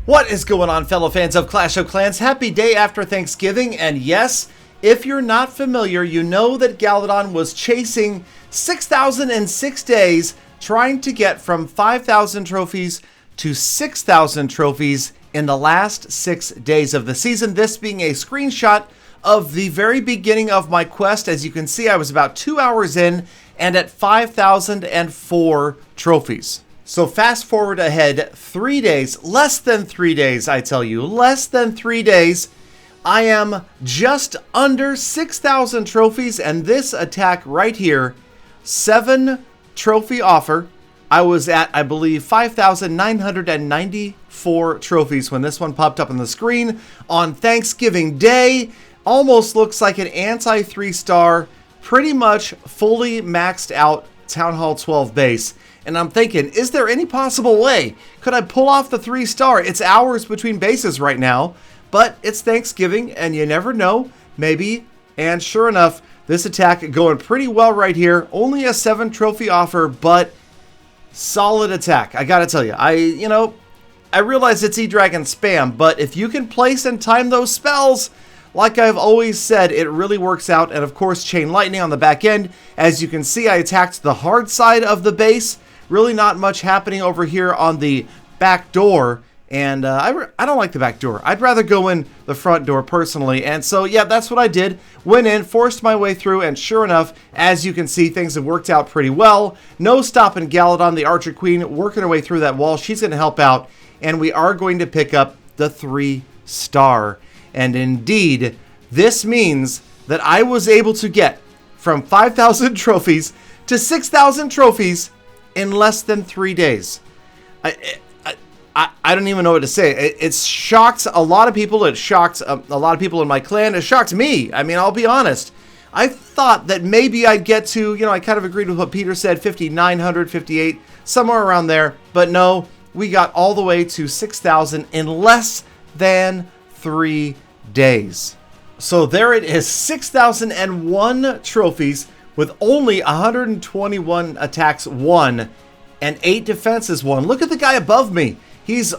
What is going on, fellow fans of Clash of Clans? Happy day after Thanksgiving, and yes, if you're not familiar, you know that Galadon was chasing 6,006 days, trying to get from 5,000 trophies to 6,000 trophies in the last 6 days of the season. This being a screenshot of the very beginning of my quest. As you can see, I was about 2 hours in and at 5,004 trophies. So fast forward ahead 3 days, less than 3 days, I tell you, less than 3 days. I am just under 6,000 trophies, and this attack right here, 7 trophy offer. I was at, I believe, 5,994 trophies when this one popped up on the screen on Thanksgiving Day. Almost looks like an anti 3-star, pretty much fully maxed out Town Hall 12 base. And I'm thinking, is there any possible way? Could I pull off the 3-star? It's hours between bases right now, but it's Thanksgiving and you never know, maybe. And sure enough, this attack going pretty well right here. Only a 7 trophy offer, but solid attack. I gotta tell you, I realize it's E-Dragon spam, but if you can place and time those spells, like I've always said, it really works out. And of course, Chain Lightning on the back end. As you can see, I attacked the hard side of the base. Really not much happening over here on the back door. And I don't like the back door. I'd rather go in the front door personally. And so, yeah, that's what I did. Went in, forced my way through, and sure enough, as you can see, things have worked out pretty well. No stopping Galadon, the Archer Queen, working her way through that wall. She's going to help out. And we are going to pick up the 3-star. And indeed, this means that I was able to get from 5,000 trophies to 6,000 trophies in less than 3 days. I don't even know what to say. It's shocked a lot of people. It shocked a lot of people in my clan. It shocked me. I mean, I'll be honest. I thought that maybe I'd get to, I kind of agreed with what Peter said, 5,900, 58, somewhere around there. But no, we got all the way to 6,000 in less than 3 days. So there it is, 6,001 trophies with only 121 attacks won and 8 defenses won. Look at the guy above me. He's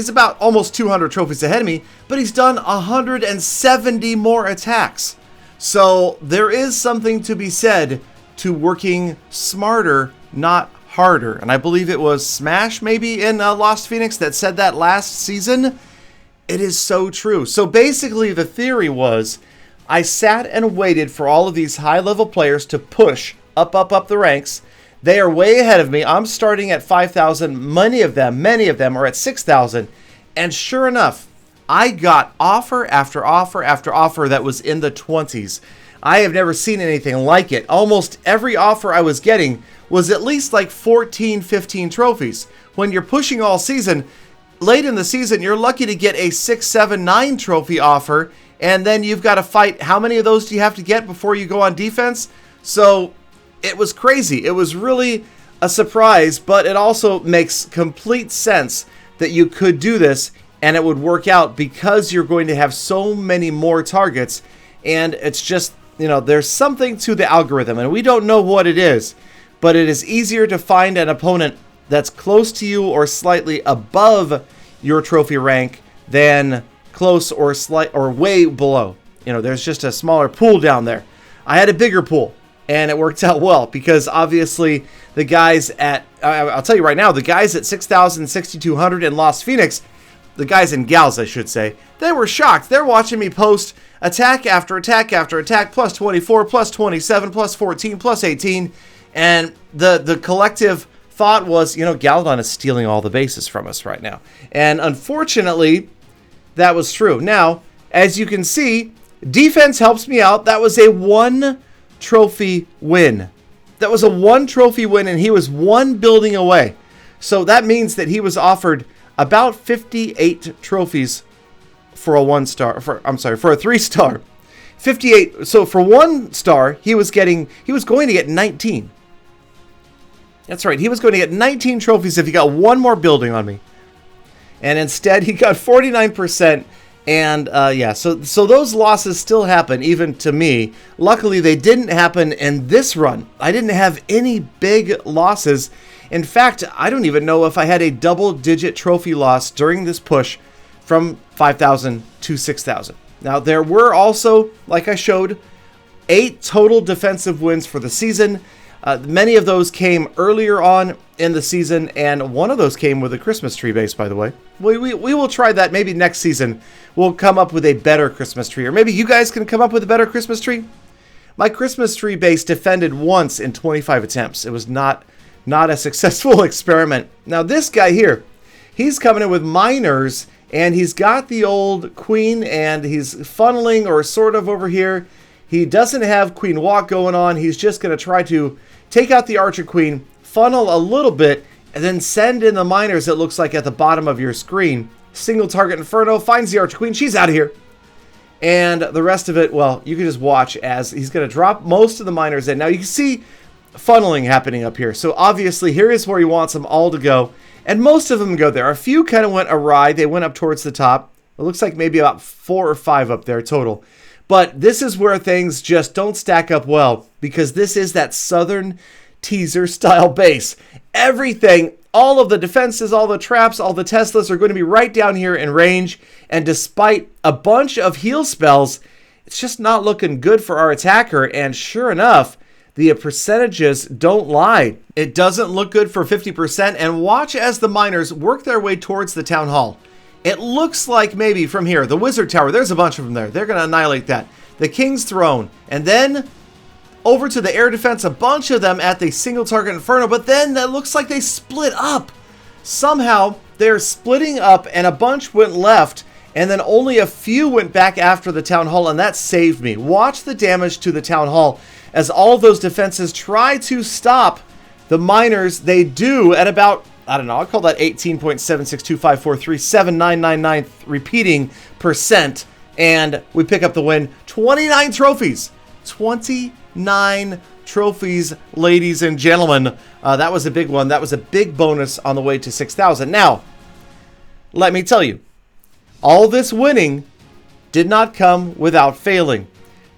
about almost 200 trophies ahead of me, but he's done 170 more attacks. So there is something to be said to working smarter, not harder. And I believe it was Smash maybe in Lost Phoenix that said that last season. It is so true. So basically the theory was I sat and waited for all of these high-level players to push up the ranks. They are way ahead of me. I'm starting at 5,000. Many of them are at 6,000. And sure enough, I got offer after offer after offer that was in the 20s. I have never seen anything like it. Almost every offer I was getting was at least like 14, 15 trophies. When you're pushing all season, late in the season, you're lucky to get a 6, 7, 9 trophy offer. And then you've got to fight. How many of those do you have to get before you go on defense? So it was crazy. It was really a surprise, but it also makes complete sense that you could do this and it would work out because you're going to have so many more targets. And it's just, there's something to the algorithm, and we don't know what it is, but it is easier to find an opponent that's close to you or slightly above your trophy rank than close or way below. There's just a smaller pool down there. I had a bigger pool. And it worked out well because obviously the guys at, I'll tell you right now, the guys at 6,000, 6,200 in Lost Phoenix, the guys in Gals, I should say, they were shocked. They're watching me post attack after attack after attack, plus 24, plus 27, plus 14, plus 18. And the collective thought was, Galadon is stealing all the bases from us right now. And unfortunately, that was true. Now, as you can see, defense helps me out. That was a 1 trophy win. That was a 1 trophy win, and he was 1 building away. So that means that he was offered about 58 trophies for a 1-star. For a 3-star. 58. So for 1 star, he was going to get 19. That's right. He was going to get 19 trophies if he got 1 more building on me. And instead, he got 49%. And yeah, so those losses still happen, even to me. Luckily, they didn't happen in this run. I didn't have any big losses. In fact, I don't even know if I had a double-digit trophy loss during this push from 5,000 to 6,000. Now, there were also, like I showed, 8 total defensive wins for the season. Many of those came earlier on in the season, and one of those came with a Christmas tree base, by the way. We will try that. Maybe next season we'll come up with a better Christmas tree, or maybe you guys can come up with a better Christmas tree. My Christmas tree base defended once in 25 attempts. It was not a successful experiment. Now this guy here, he's coming in with miners, and he's got the old queen, and he's funneling or sort of over here. He doesn't have queen walk going on. He's just going to try to take out the archer queen, funnel a little bit, and then send in the miners, it looks like, at the bottom of your screen. Single target inferno, finds the archer queen. She's out of here. And the rest of it, well, you can just watch as he's going to drop most of the miners in. Now you can see funneling happening up here. So obviously here is where he wants them all to go. And most of them go there. A few kind of went awry. They went up towards the top. It looks like maybe about 4 or 5 up there total. But this is where things just don't stack up well, because this is that southern teaser style base. Everything, all of the defenses, all the traps, all the Teslas are going to be right down here in range. And despite a bunch of heal spells, it's just not looking good for our attacker. And sure enough, the percentages don't lie. It doesn't look good for 50%. And watch as the miners work their way towards the town hall. It looks like maybe from here, the wizard tower, there's a bunch of them there. They're going to annihilate that. The king's throne. And then over to the air defense, a bunch of them at the single target inferno. But then that looks like they split up. Somehow they're splitting up and a bunch went left. And then only a few went back after the town hall. And that saved me. Watch the damage to the town hall as all of those defenses try to stop the miners. They do at about, I don't know, I'll call that 18.7625437999 repeating percent. And we pick up the win. 29 trophies. 29 trophies, ladies and gentlemen. That was a big one. That was a big bonus on the way to 6,000. Now, let me tell you, all this winning did not come without failing.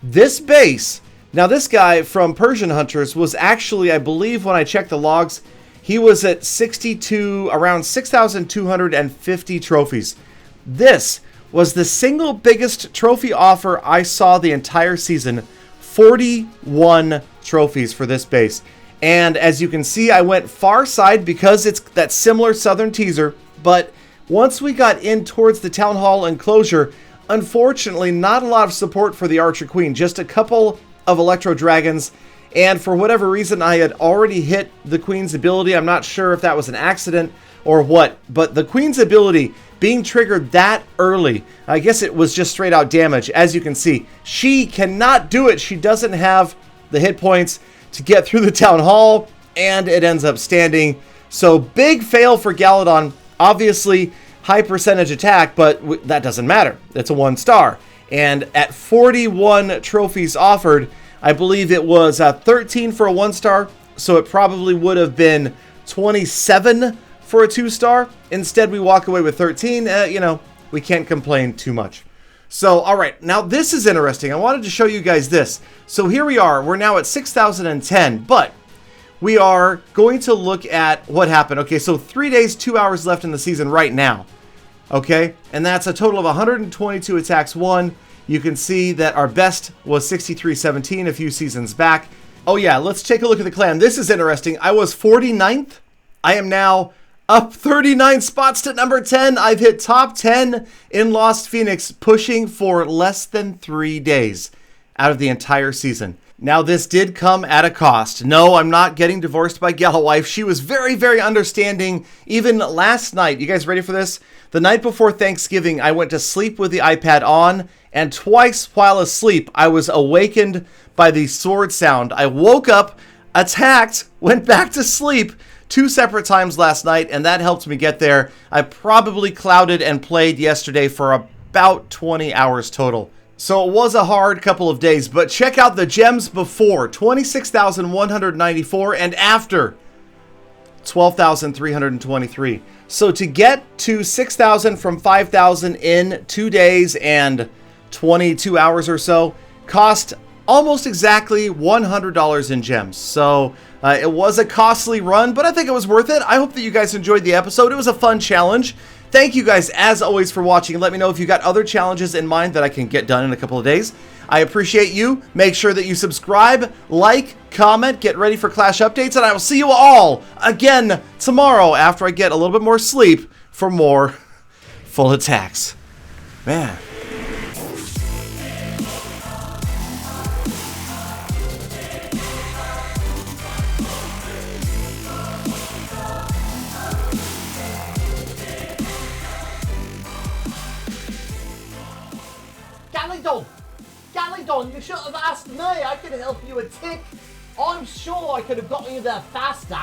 This base, now this guy from Persian Hunters was actually, I believe when I checked the logs, he was at 62, around 6,250 trophies. This was the single biggest trophy offer I saw the entire season. 41 trophies for this base. And as you can see, I went far side because it's that similar southern teaser. But once we got in towards the town hall enclosure, unfortunately, not a lot of support for the archer queen. Just a couple of electro dragons. And for whatever reason, I had already hit the queen's ability. I'm not sure if that was an accident or what. But the queen's ability being triggered that early, I guess it was just straight out damage. As you can see, she cannot do it. She doesn't have the hit points to get through the town hall, and it ends up standing. So big fail for Galadon. Obviously, high percentage attack, but that doesn't matter. It's a 1-star. And at 41 trophies offered, I believe it was 13 for a 1-star, so it probably would have been 27 for a 2-star. Instead, we walk away with 13. You know, we can't complain too much. So, all right, now this is interesting. I wanted to show you guys this. So here we are. We're now at 6,010, but we are going to look at what happened. Okay, so 3 days, 2 hours left in the season right now. Okay, and that's a total of 122 attacks won. You can see that our best was 63-17 a few seasons back. Oh yeah, let's take a look at the clan. This is interesting. I was 49th. I am now up 39 spots to number 10. I've hit top 10 in Lost Phoenix, pushing for less than 3 days out of the entire season. Now, this did come at a cost. No, I'm not getting divorced by Galawife. She was very, very understanding. Even last night, you guys ready for this? The night before Thanksgiving, I went to sleep with the iPad on, and twice while asleep, I was awakened by the sword sound. I woke up, attacked, went back to sleep 2 separate times last night, and that helped me get there. I probably clouded and played yesterday for about 20 hours total. So it was a hard couple of days, but check out the gems before, 26,194, and after, 12,323. So to get to 6,000 from 5,000 in 2 days and 22 hours or so cost almost exactly $100 in gems. So it was a costly run, but I think it was worth it. I hope that you guys enjoyed the episode. It was a fun challenge. Thank you guys, as always, for watching. Let me know if you got other challenges in mind that I can get done in a couple of days. I appreciate you. Make sure that you subscribe, like, comment, get ready for Clash updates, and I will see you all again tomorrow after I get a little bit more sleep for more full attacks. Man. Galadon, you should have asked me. I could help you a tick. I'm sure I could have gotten you there faster.